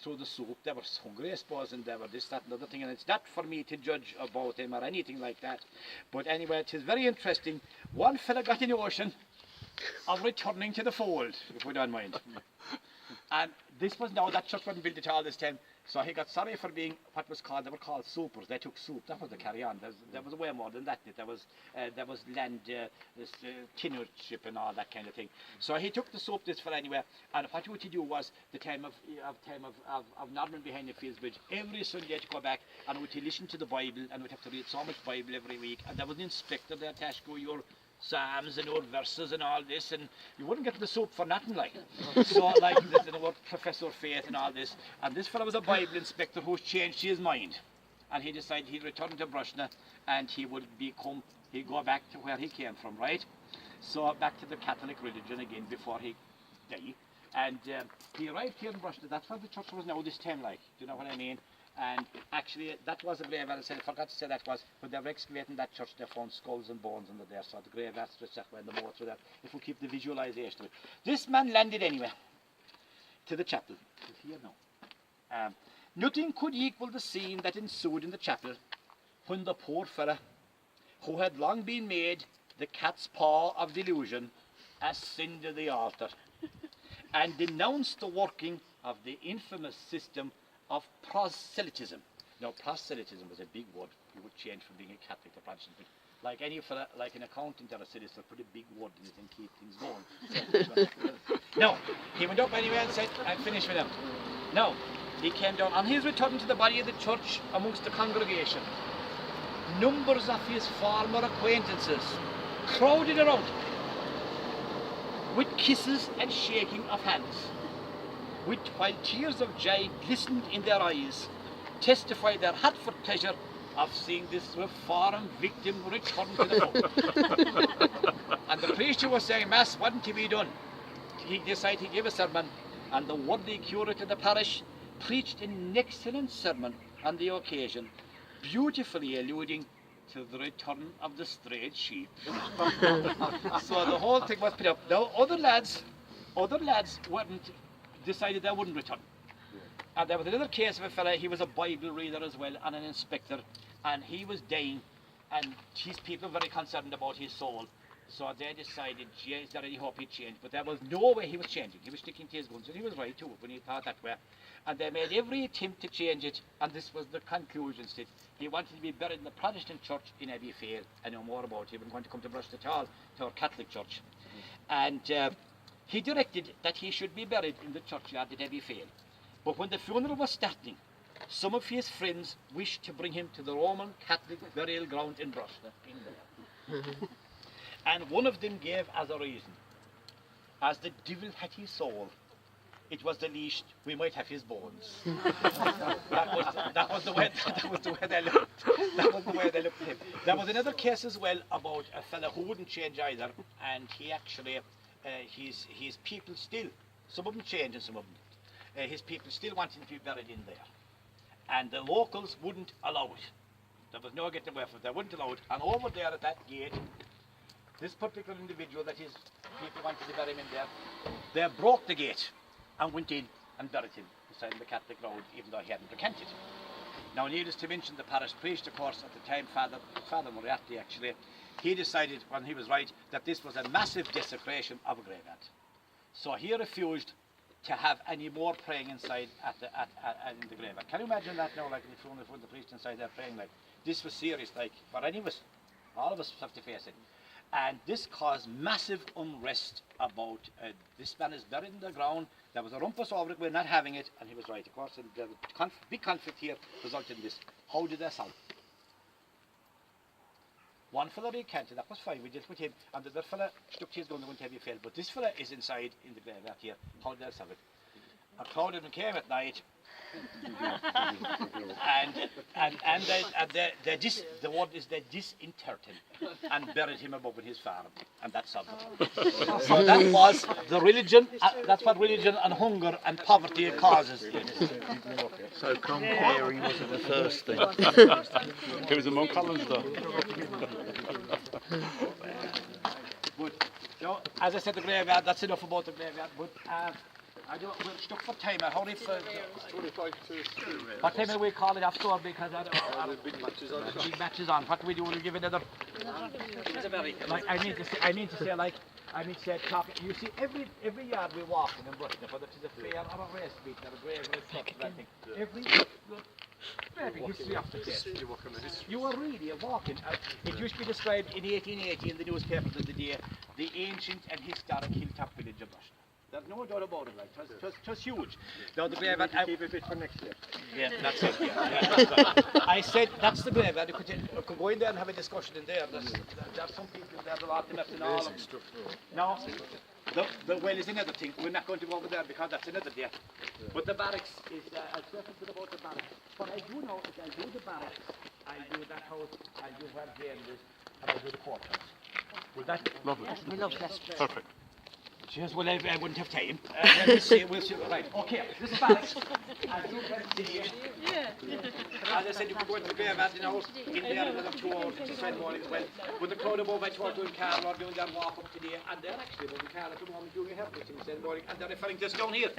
through the soup. They were hungry, I suppose, and they were this, that, and the other thing. And it's not for me to judge about them or anything like that. But anyway, it is very interesting. One fella got in the ocean of returning to the fold, if we don't mind. And this was now, that church wasn't built at all this time. So he got sorry for being what was called, they were called soupers. They took soup. That was the carry on. There was way more than that. There was land, tenureship and all that kind of thing. So he took the soup, this fella anyway. And what he would do was the time of Norman behind the Fields Bridge. Every Sunday to go back and would listen to the Bible and would have to read so much Bible every week. And there was an inspector there to ask you your Psalms and your verses and all this, and you wouldn't get the soup for nothing, like. So, like, the word Professor Faith and all this. And this fellow was a Bible inspector who's changed his mind. And he decided he'd return to Brosna and he'd go back to where he came from, right? So, back to the Catholic religion again before he died. And he arrived here in Brosna. That's where the church was now this time, like. Do you know what I mean? And actually, that was a graveyard. I forgot to say that was, when they were excavating that church, they found skulls and bones under there. So the graveyard stretched that way and the more through that, if we keep the visualization of it. This man landed anyway to the chapel. It's here now. Nothing could equal the scene that ensued in the chapel when the poor fella, who had long been made the cat's paw of delusion, ascended the altar and denounced the working of the infamous system of proselytism. Now, proselytism was a big word. You would change from being a Catholic to Protestant. But like any fella, like an accountant or a solicitor, put a big word in it and keep things going. Now, he went up anyway and said, I'm finished with them. Now, he came down on his return to the body of the church amongst the congregation. Numbers of his former acquaintances crowded around him with kisses and shaking of hands, while tears of joy glistened in their eyes, testified their heartfelt pleasure of seeing this reformed victim return to the fold. And the priest who was saying Mass wasn't to be done. He decided to give a sermon, and the worthy curate of the parish preached an excellent sermon on the occasion, beautifully alluding to the return of the strayed sheep. So the whole thing was put up. Now other lads decided they wouldn't return. And there was another case of a fella, he was a Bible reader as well and an inspector, and he was dying, and his people were very concerned about his soul. So they decided, gee, is there any hope he'd change? But there was no way he was changing. He was sticking to his guns, and he was right too when he thought that way. And they made every attempt to change it, and this was the conclusion. He wanted to be buried in the Protestant church in Abbeyfail. I know more about it. He wasn't going to come to Brosna at all, to our Catholic church. And he directed that he should be buried in the churchyard at Abbeyfail. But when the funeral was starting, some of his friends wished to bring him to the Roman Catholic burial ground in Brosna. And one of them gave as a reason, as the devil had his soul, it was the least we might have his bones. that was the way they looked. That was the way they looked at him. There was another case as well about a fellow who wouldn't change either, and he actually, his people still, some of them changed and some of them didn't. His people still wanted to be buried in there, and the locals wouldn't allow it. There was no getting away from it. They wouldn't allow it. And over there at that gate, this particular individual that his people wanted to bury him in there, they broke the gate and went in and buried him beside the Catholic road, even though he hadn't recanted. Now, needless to mention, the parish priest, of course, at the time, Father Moriarty, actually, he decided, when he was right, that this was a massive desecration of a graveyard. So he refused to have any more praying inside in the graveyard. Can you imagine that now, like in front of the priest inside there praying, like, this was serious, like, for any of us, all of us have to face it. And this caused massive unrest about this man is buried in the ground. There was a rumpus over it, we're not having it, and he was right, of course. And the big conflict here resulted in this. How did they solve it? One fellow recanted, that was fine, we dealt with him, and the other fellow stuck his gun and went to heavy fail. But this fellow is inside in the graveyard here. How did they solve it? A crowd of them came at night, the word is they disinterred him and buried him above in his farm, and that's solved it. So that was the religion. That's what religion and hunger and poverty causes. So comparing wasn't the first thing. It was among Collins though. But, you know, as I said, the graveyard. That's enough about the graveyard. But we're stuck for time. I hurry for... 25 to... What time do we call it after? Because the big matches on. big matches on. What do we do? We'll give another... Like, I mean to say, you see, every yard we walk in Brosna, whether it's a fair or a race meet or a grave or a club, I think, every history of the place. You are really walking. It used to be described in 1880 in the newspapers of the day, the ancient and historic hilltop village of Brosna. There's no doubt about it, like, it was huge. Now the graveyard, Keep it fit for next year. yeah, that's it, that's right. I said, that's the graveyard, you could go in there and have a discussion in there. There's some people there, a lot of them and all of them. Now, the well is another thing, we're not going to go over there because that's another day. But the barracks is, I'll talk a bit about the barracks. What I do know is I'll do the barracks, I'll do that house, I'll do where James is, and I'll do the courthouse. Will that? Lovely. We love that. Perfect. Yes, well, I wouldn't have time. We'll see, right, okay, this is barracks. As you can see, as I said, you could go into the graveyard, in there another 2 hours to spend morning as well. With the crowd above, I told doing Carl or doing their walk up today, and they're actually moving Carl at the moment doing a help with him in the morning, and they're referring just down here.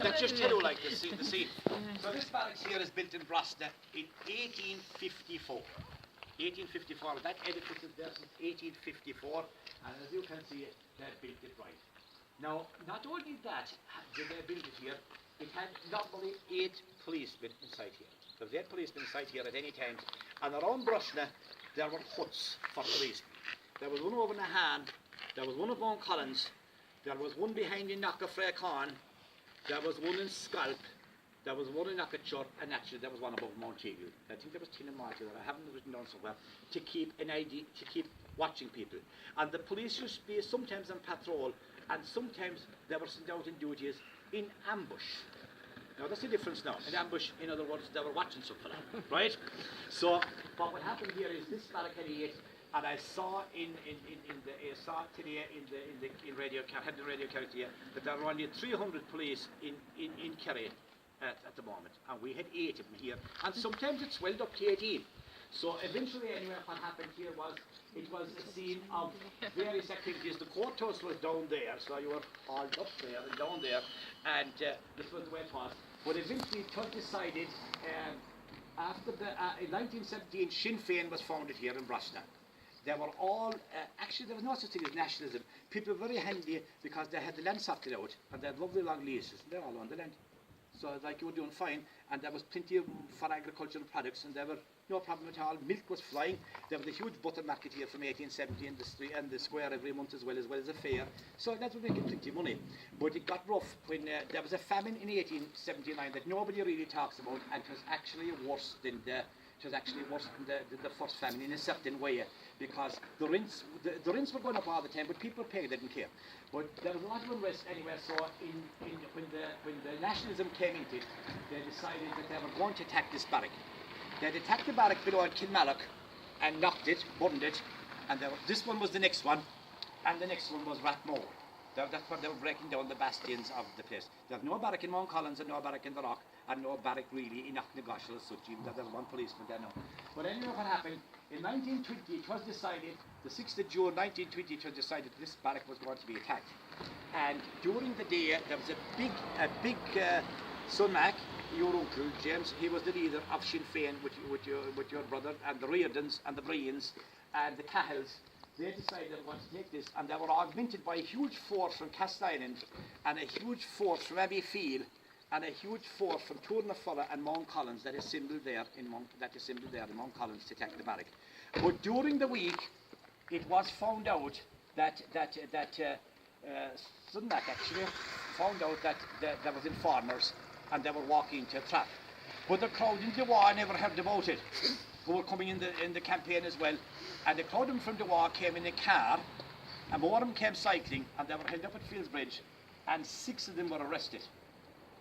That's just tell you like the scene. So this barracks here is built in Brosna in 1854. 1854, that edifice is there since 1854, and as you can see, they built it right. Now, not only that did they build it here, it had normally 8 policemen inside here. There was 8 policemen inside here at any time, and around Brosna there were huts for policemen. There was one over in the hand, there was one at Mount Collins, there was one behind in Knockafraycorn, there was one in Scalp, there was one in Knockachur, and actually there was one above Mount Eagle. I think there was 10 in Martin that I haven't written down somewhere, to keep an idea, to keep watching people. And the police used to be sometimes on patrol, and sometimes they were sent out in duties in ambush. Now that's the difference now. In ambush, in other words, they were watching something, right? So, but what happened here is this barricade 8, and I saw today in radio carrier that there were only 300 police in Kerry at the moment, and we had 8 of them here, and sometimes it swelled up to 18. So eventually, anyway, what happened here was, it was a scene of various activities. The courthouse was down there, so you were all up there and down there, and this was the way it was. But eventually it was decided, after in 1917, Sinn Féin was founded here in Brosna. They were all, actually there was no such thing as nationalism. People were very handy because they had the land sorted out, and they had lovely long leases, and they're all on the land. So like you were doing fine, and there was plenty of for agricultural products, and there were no problem at all. Milk was flying. There was a huge butter market here from 1870 in the street and the square every month as well as a fair. So that was making plenty of money. But it got rough when there was a famine in 1879 that nobody really talks about, and it was actually worse than the first famine in a certain way, because the rents were going up all the time, but people paying didn't care. But there was a lot of unrest anyway. So when the nationalism came into it, they decided that they were going to attack this barrack. They'd attacked the barrack below at Kilmallock and knocked it, burned it, and this one was the next one, and the next one was Rathmore. That's what they were breaking down the bastions of the place. There's no barrack in Mount Collins and no barrack in the Rock, and no barrack really in Knocknagoshel as such, even though there was one policeman there now. But anyway, what happened, in 1920 it was decided, the 6th of June 1920 it was decided this barrack was going to be attacked. And during the day there was a big son Mac, your uncle James, he was the leader of Sinn Féin with your brother, and the Reardons and the Brians and the Cahills. They decided they wanted to take this, and they were augmented by a huge force from Castleinland, and a huge force from Abbeyfield, and a huge force from Tournafulla and Mount Collins that is assembled there in Mount Collins to attack the barrack. But during the week, it was found out that Sunmac actually found out that there was informers, and they were walking into a trap. But the crowd in Dewa never heard about it, who were coming in the campaign as well. And the crowd from Dewa came in a car, and more of them came cycling, and they were held up at Fieldsbridge, and 6 of them were arrested.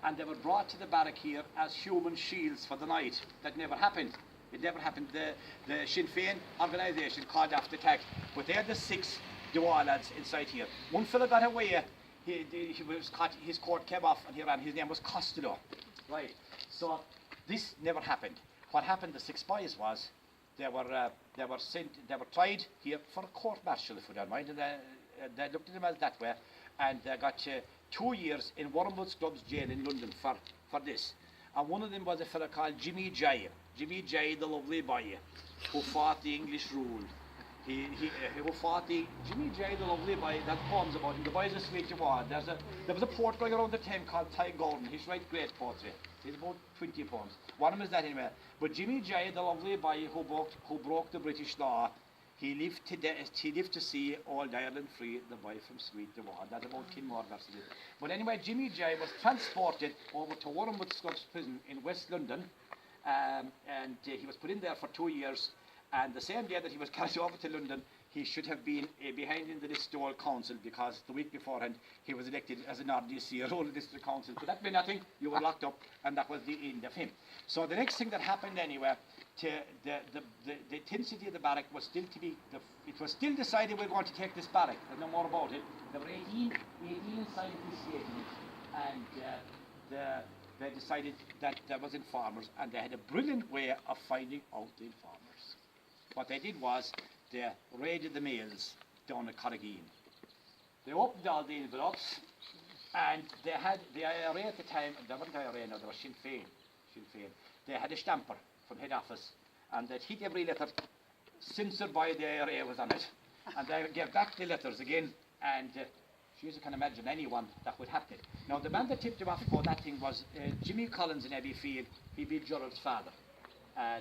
And they were brought to the barrack here as human shields for the night. That never happened. It never happened. The Sinn Féin organisation called off the attack, but they had the 6 Dewa lads inside here. One fellow got away. He was caught, his court came off, and he ran. His name was Costello. Right. So this never happened. What happened, the 6 boys was, they were tried here for a court martial, if you don't mind, and they looked at them as that way, and they got 2 years in Wormwood Scrubs jail in London for this. And one of them was a fella called Jimmy Jay, the lovely boy, who fought the English rule. Who fought Jimmy Jay, the lovely boy, that poems about him. The boy's a sweet you are. There was a poet going around the time called Ty Gordon. He's write great poetry. He's about 20 poems. One of them is that anyway. But Jimmy Jay, the lovely boy who broke the British law, he lived to see all Ireland free, the boy from Sweet the War. That's about Kinmore versus it. But anyway, Jimmy Jay was transported over to Wormwood Scrubs prison in West London, and he was put in there for 2 years. And the same day that he was carried over to London, he should have been behind in the Listowel Council, because the week beforehand he was elected as an RDC, a role of district council. But that meant nothing. You were locked up, and that was the end of him. So the next thing that happened anyway, the intensity of the barrack was still to be. It was still decided we're going to take this barrack. There's no more about it. There were 18 inside initiating it, and they decided that there was informers, and they had a brilliant way of finding out the informers. What they did was they raided the mails down at Corrigan. They opened all the envelopes, and they had the IRA at the time. They weren't IRA now, they were Sinn Féin. They had a stamper from head office, and they'd hit every letter censored by the IRA was on it, and they gave back the letters again, and you can imagine anyone that would happen. Now the man that tipped him off about that thing was Jimmy Collins in Abbeyfield. He'd be Gerald's father.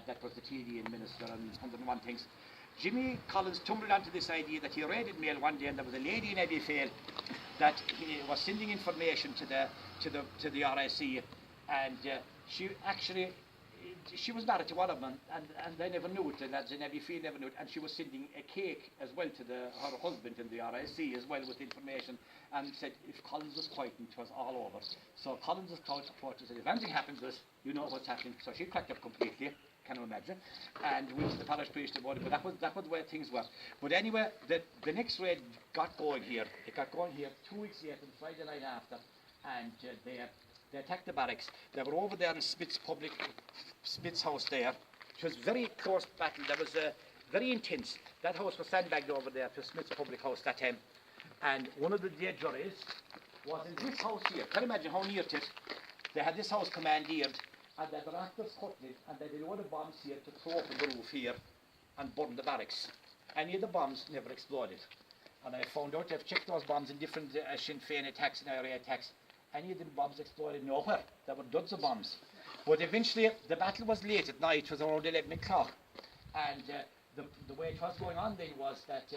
That was the TD minister and 101 things. Jimmy Collins tumbled onto this idea that he raided mail one day, and there was a lady in Abbeyfield that he was sending information to the RIC, and she was married to one of them, and they never knew it, and lads in Abbeyfield never knew it, and she was sending a cake as well to her husband in the RIC as well with information, and said if Collins was fighting, it was all over. So Collins was called to said, if anything happens to us, you know what's happening. So she cracked up completely, can you imagine? And we went to the parish priest about it, but that was the way things were. But anyway, the next raid got going here. It got going here 2 weeks later, the Friday night after, and they attacked the barracks. They were over there in Smith's house there. It was very close battle. That was very intense. That house was sandbagged over there to Smith's public house that time. And one of the dead juries was in this house here. Can you imagine how near it is? They had this house commandeered, and they had the rafters cut in, and they had a load of bombs here to throw up the roof here and burn the barracks. Any of the bombs never exploded. And I found out they've checked those bombs in different Sinn Féin attacks and IRA attacks. Any of the bombs exploded nowhere. There were duds of bombs. But eventually, the battle was late at night. It was around 11 o'clock. And the way it was going on then was that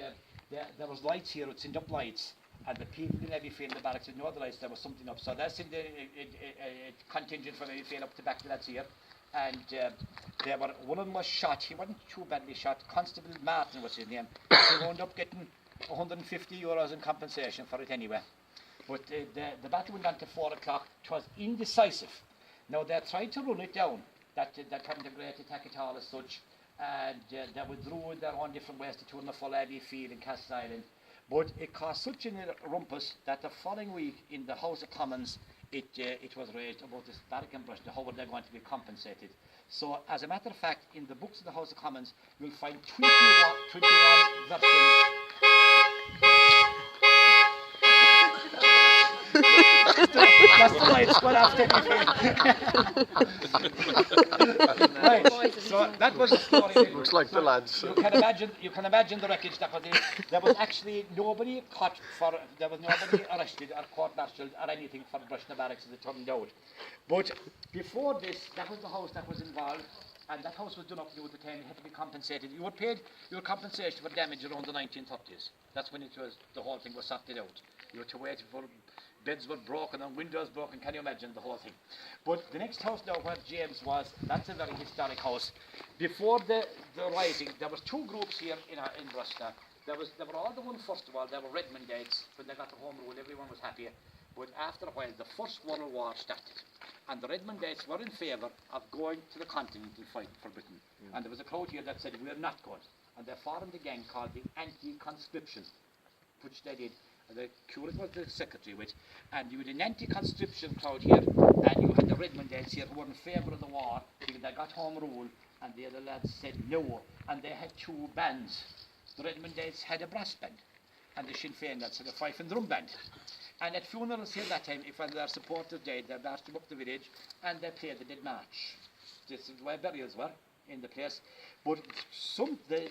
there was lights here, it sent up lights. And the people in Abbeyfield in the barracks had no other lights, there was something up. So they sent a contingent from Abbeyfield up to back to that here. And one of them was shot. He wasn't too badly shot. Constable Martin was his name. He wound up getting €150 in compensation for it anyway. But the battle went on to 4 o'clock. It was indecisive. Now they tried to run it down. That wasn't a great attack at all as such. And they withdrew in their own different ways to turn the full Abbeyfield and Castle Island. But it caused such a rumpus that the following week in the House of Commons it was raised about this barrack and Brosna, how were they going to be compensated. So as a matter of fact, in the books of the House of Commons you'll find 21 versions. That's the lights going after me. Right, so that was the story. Looks like the lads. You can imagine the wreckage that was in. There was actually nobody caught there was nobody arrested or court-martialed or anything for Brosna Barracks as it turned out. But before this, that was the house that was involved, and that house was done up new at the time. It had to be compensated. You were paid your compensation for damage around the 1930s. That's when the whole thing was sorted out. You had to wait for beds were broken and windows broken. Can you imagine the whole thing? But the next house now where James was, that's a very historic house. Before the rising, there was two groups here in Brosna. There were all the one first of all, there were Redmondites. When they got the home rule, everyone was happy. But after a while, the First World War started. And the Redmondites were in favour of going to the continent and fighting for Britain. And there was a crowd here that said, we're not going. And they formed a gang called the Anti-Conscription, which they did. The curate was the secretary with, and you had an anti-conscription crowd here, and you had the Redmondites here who were in favour of the war, because they got home rule, and the other lads said no, and they had two bands. The Redmondites had a brass band, and the Sinn Féin lads had a fife and drum band. And at funerals here that time, if when their supporters died, they marched them up the village and they played the dead march. This is where burials were in the place. But the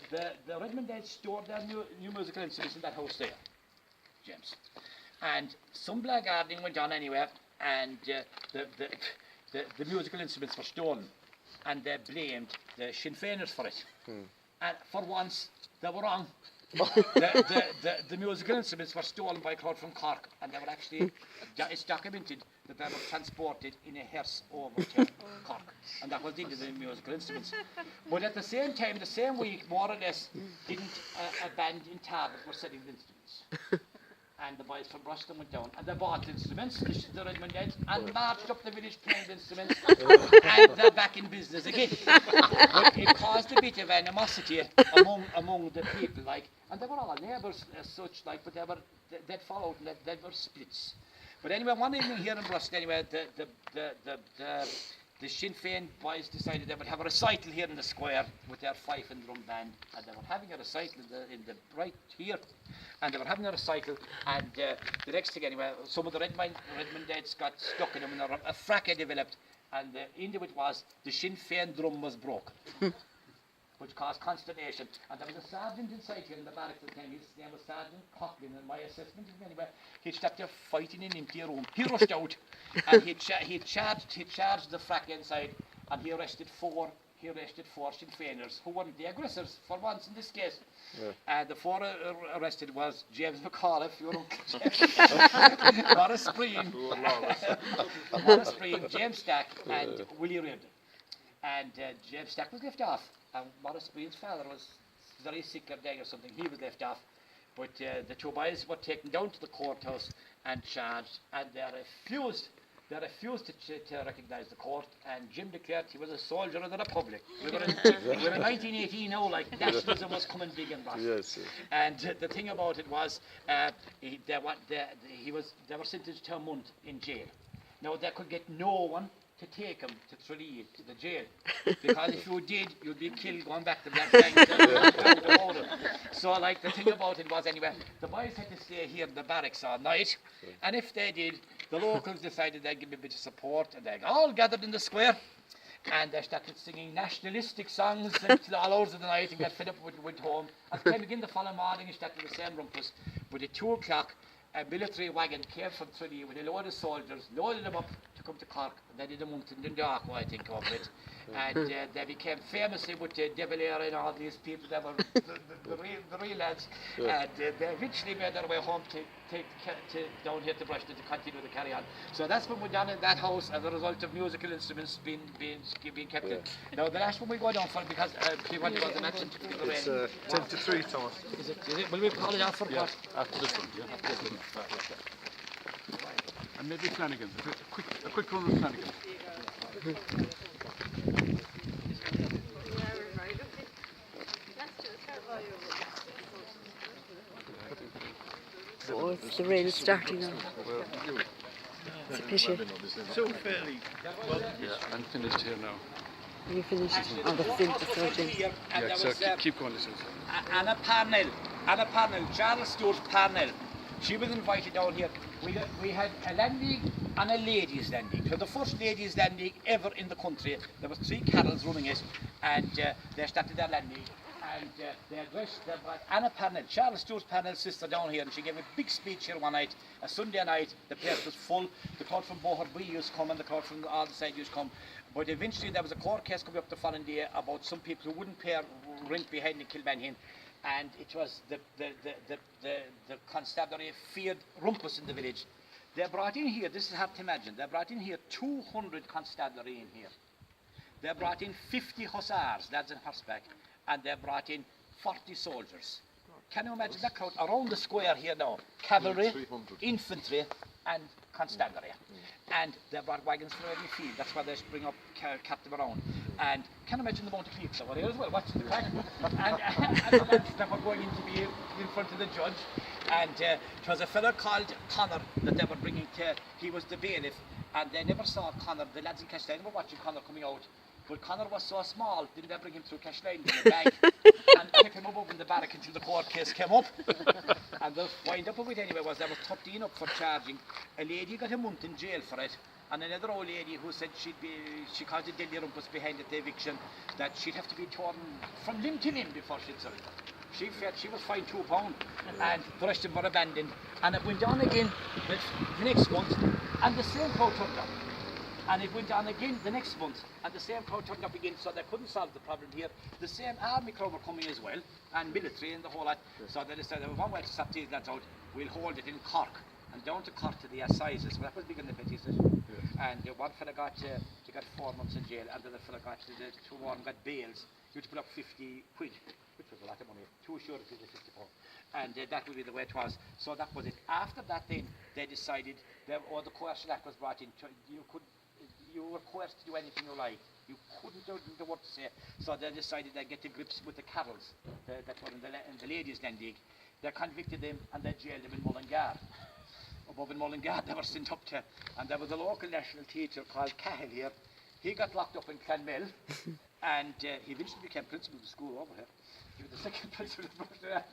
Redmond Dead stored their new musical instruments in that house there, James. And some blackguarding went on anywhere, and the musical instruments were stolen, and they blamed the Sinn Féiners for it. And for once, they were wrong. The musical instruments were stolen by a crowd from Cork, and they were actually, it's documented that they were transported in a hearse over to Cork, and that was into the musical instruments. But at the same time, the same week, more or less, didn't a band in Tarbert were selling the instruments. And the boys from Brosna went down, and they bought instruments, the Redmond Dead, and marched up the village playing the instruments, and they're back in business again. But it caused a bit of animosity among the people, like, and they were all neighbours as such, like, but they'd fall out and they were splits. But anyway, one evening here in Brosna, anyway, the Sinn Féin boys decided they would have a recital here in the square with their fife and drum band, and they were having a recital in the right here, and they were having a recital, and the next thing anyway, some of the Redmond Deads got stuck in them, and a fracas developed, and into it was the Sinn Féin drum was broken, which caused consternation. And there was a sergeant inside here in the barracks at the time. His name was Sergeant Coughlin, and my assessment is anyway, he stopped there fighting in an empty room. He rushed out, and he charged the fracas inside, and he arrested four Sinn Féiners who weren't the aggressors for once in this case. Yeah. The four arrested was James McAuliffe, your uncle James, Maurice Breen, James Stack, and Willie Reardon. And James Stack was left off, and Maurice Breen's father was very sick or dying or something. He was left off, but the two boys were taken down to the courthouse and charged, and they refused to recognise the court, and Jim declared he was a soldier of the Republic. We were in 1918 now, like nationalism was coming big in Brosna. Yes, yes. And the thing about it was, they were sentenced to a month in jail. Now they could get no one to take him to Tralee, to the jail, because if you did, you'd be killed going back to Black Gang. So like the thing about it was anyway, the boys had to stay here in the barracks all night, and if they did, the locals decided they'd give me a bit of support, and they all gathered in the square, and they started singing nationalistic songs until all hours of the night, and got fed up went home. And came again the following morning and started the same rumpus. But at 2 o'clock, a military wagon came from Tralee with a load of soldiers, loaded them up to come to Cork, and they did a month in Dundalk, I think, of it. And they became famous with De Valera and all these people that were the real lads. And they eventually made their way home to down here to Brosna to continue the carry on. So that's what we've done in that house as a result of musical instruments being kept in. Now the last one we go down for, because what was the match? It's 10 to 3, Thomas. Is it? Will we call it off for what? After this one, yeah. After this one. And maybe Flanagan. A quick run of Flanagan. Oh, it's the rain is starting now. It's a pity. So fairly. Yeah, and finished here now. Are you finished? Oh, that's it. That's all, James. Yeah, so keep going, listen. Anna Parnell, Charles Stewart Parnell. She was invited down here. We had a landing and a ladies' landing. So the first ladies' landing ever in the country. There was 3 carols running it, and they started their landing. And they brought Anna Parnell, Charles Stewart Parnell's sister, down here, and she gave a big speech here one night, a Sunday night. The place was full. The crowd from Boherbee used to come, and the crowd from the other side used to come. But eventually there was a court case coming up the following day about some people who wouldn't pay rent behind in Kilbenhin, and it was the constabulary feared rumpus in the village. They brought in here, this is hard to imagine, they brought in here 200 constabulary in here. They brought in 50 hussars, lads on horseback, and they brought in 40 soldiers. Can you imagine that crowd around the square here now? Cavalry, infantry, and constabulary. And they brought wagons from every field. That's why they bring up, kept them around. And can you imagine the amount of people that were here as well, watching the crack? And the lads that were going in to be in front of the judge. And it was a fellow called Connor that they were bringing to, he was the bailiff. And they never saw Connor, the lads in Castile were watching Connor coming out. But Connor was so small, didn't they bring him through cash line in a bag and kept him above in the barrack until the court case came up. And the wind up of it anyway was there was 13 up for charging. A lady got a month in jail for it. And another old lady who said she caused a deadly rumpus behind the eviction, that she'd have to be torn from limb to limb before she'd serve. She felt she was fined £2 and the rest of them were abandoned. And it went on again the next month and the same crowd turned up. And it went on again the next month and the same crowd turned up again, so they couldn't solve the problem here. The same army crowd were coming as well, and military and the whole lot. So they decided, well, one way to stop these lads out, we'll hold it in Cork. And down to Cork to the assizes. Well, that was big in the petties. And one fella got 4 months in jail, and the other fella got got bails. You had to put up 50 quid, which was a lot of money. 2 sureties of 54. And that would be the way it was. So that was it. After that, then they decided that the Coercion Act was brought in. You were coerced to do anything you like. You couldn't do what to say. So they decided they'd get to grips with the Carrolls that were in the ladies' land league. They convicted them and they jailed them in Mullingar. Above in Mullingar they were sent up to, and there was a local national teacher called Cahill here. He got locked up in Clonmel and he eventually became principal of the school over here. He was the second principal of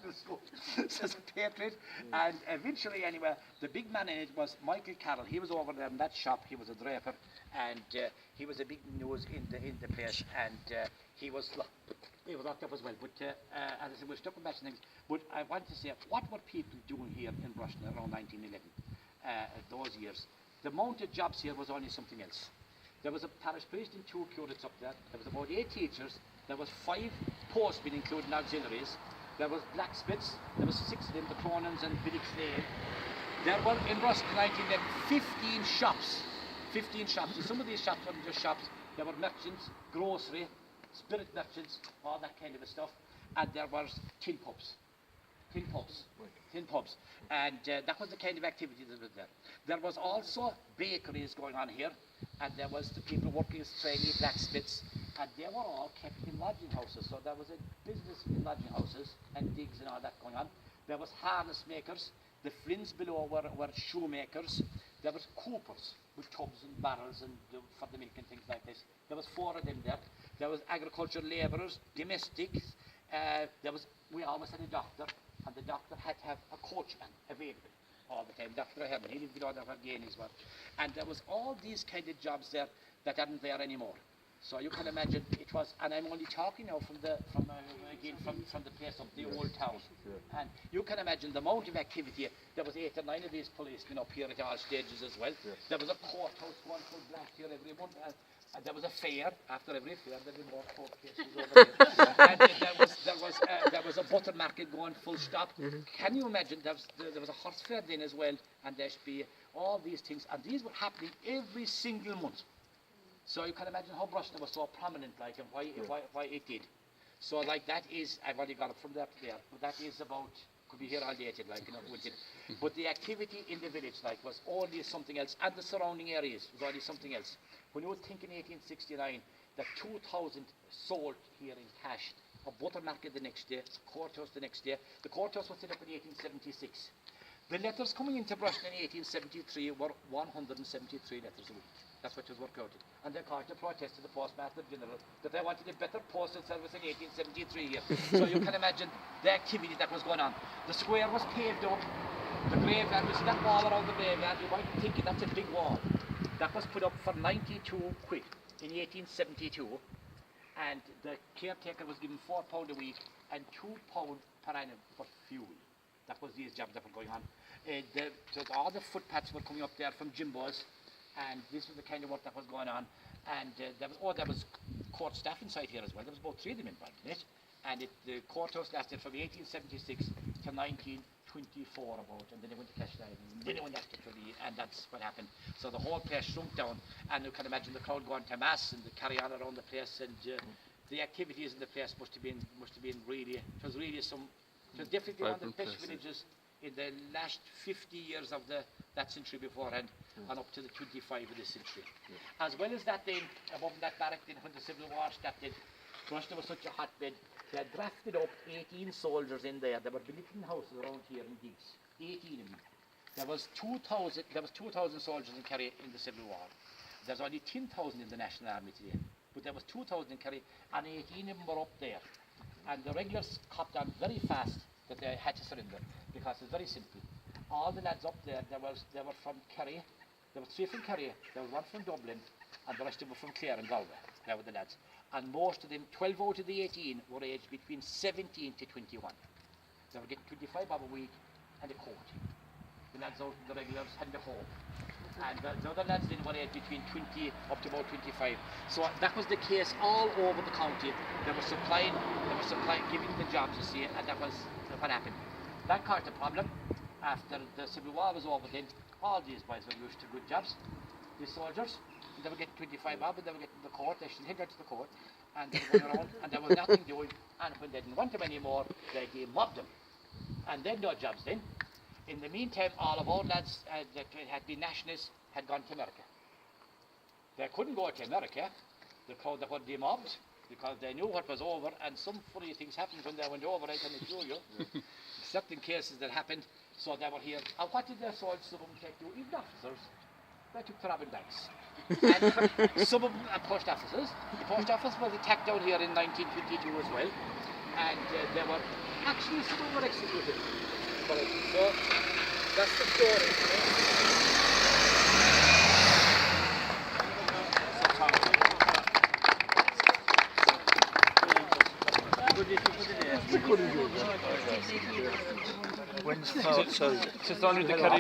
the school, so as a patriot. And eventually anyway, the big man in it was Michael Carroll. He was over there in that shop, he was a draper, and he was a big news in the place, and he was locked up as well. But as I said, we're stuck with matching things. But I want to say, what were people doing here in Brosna around 1911, those years? The amount of jobs here was only something else. There was a parish priest and 2 curates up there. There was about 8 teachers. There was 5 postmen, including auxiliaries. There was blacksmiths. There was 6 of them, the Cronins and Billick Slade. There were in Brosna 1911 15 shops. 15 shops. And some of these shops weren't just shops. There were merchants, grocery, spirit merchants, all that kind of stuff. And there was tin pubs. And that was the kind of activity that was there. There was also bakeries going on here, and there was the people working as trainee blacksmiths, and they were all kept in lodging houses. So there was a business in lodging houses and digs and all that going on. There was harness makers. The Flins below were shoemakers. There was coopers with tubs and barrels and for the milk and things like this. There was 4 of them there. There was agricultural labourers, domestics. We always had a doctor, and the doctor had to have a coachman available all the time. Dr. Herman, he lived below there again as well. And there was all these kind of jobs there that aren't there anymore. So you can imagine it was, and I'm only talking now from the place of the old town. And you can imagine the amount of activity. There was 8 or 9 of these policemen up here at all stages as well. There was a courthouse going full blast here every month. And there was a fair. After every fair, there were more court cases over there. And there was a butter market going full stop. Can you imagine? There was a horse fair then as well, and there should be all these things, and these were happening every single month. So you can imagine how Brosna was so prominent, like, and why it did. So like that is, I've only got it from there to there, but that is about, could be here all day, like, you know, with it. But the activity in the village, like, was only something else, and the surrounding areas was only something else. When you think in 1869 that 2,000 sold here in cash, a butter market the next day, courthouse the next day. The courthouse was set up in 1876. The letters coming into Brosna in 1873 were 173 letters a week. That's what was worked out. And they called to protest to the Postmaster General that they wanted a better postal service in 1873 here. So you can imagine the activity that was going on. The square was paved up. The graveyard, you see that wall around the graveyard, you might think that's a big wall. That was put up for 92 quid in 1872. And the caretaker was given £4 a week and £2 per annum for fuel. That was these jobs that were going on. So all the footpaths were coming up there from Jimbo's, and this was the kind of work that was going on. And there was court staff inside here as well. There was about 3 of them involved in it. And the courthouse lasted from 1876 to 1924 about, and then they went to cash line, and then they went after and that's what happened. So the whole place shrunk down, and you can imagine the crowd going to mass and the carry on around the place, and the activities in the place must have been really, it was definitely one of the best villages in the last 50 years of that century beforehand, and up to the 25 of this century. As well as that, then above that barrack, then when the Civil War started, Brosna was such a hotbed. They had drafted up 18 soldiers in there. There were billeting houses around here in digs. 18 of them. There was 2,000 soldiers in Kerry in the Civil War. There's only 10,000 in the National Army today. but there was 2,000 in Kerry, and 18 of them were up there. And the regulars copped on very fast that they had to surrender, because it's very simple. All the lads up there, they were from Kerry. There were 3 from Kerry, there was 1 from Dublin, and the rest of them were from Clare and Galway. They were the lads. And most of them, 12 out of the 18, were aged between 17 to 21. They were getting 25 hours a week and a coat. The lads out, the regulars, had the home. And the other lads then were aged between 20 up to about 25. So that was the case all over the county. They were supplying, giving the jobs, you see, and that was what happened. That caused a problem. After the Civil War was over then, all these boys were used to good jobs, these soldiers. They were getting 25 hours, they were getting the court, they should head out to the court, and they were going around, and there was nothing doing, and when they didn't want them anymore, they mobbed them. And then no jobs then. In the meantime, all of our lads that had been nationalists had gone to America. They couldn't go to America because they were demobbed, because they knew what was over, and some funny things happened when they went over, I can assure you. Except in cases that happened, so they were here. And what did their soldiers, some of them take to? Even officers, they took to robbing banks. And some of them are post offices. The post office was attacked down here in 1922 as well, and they were actually, some of them were executed. So that's the story. When's part 2? Just only the Kerry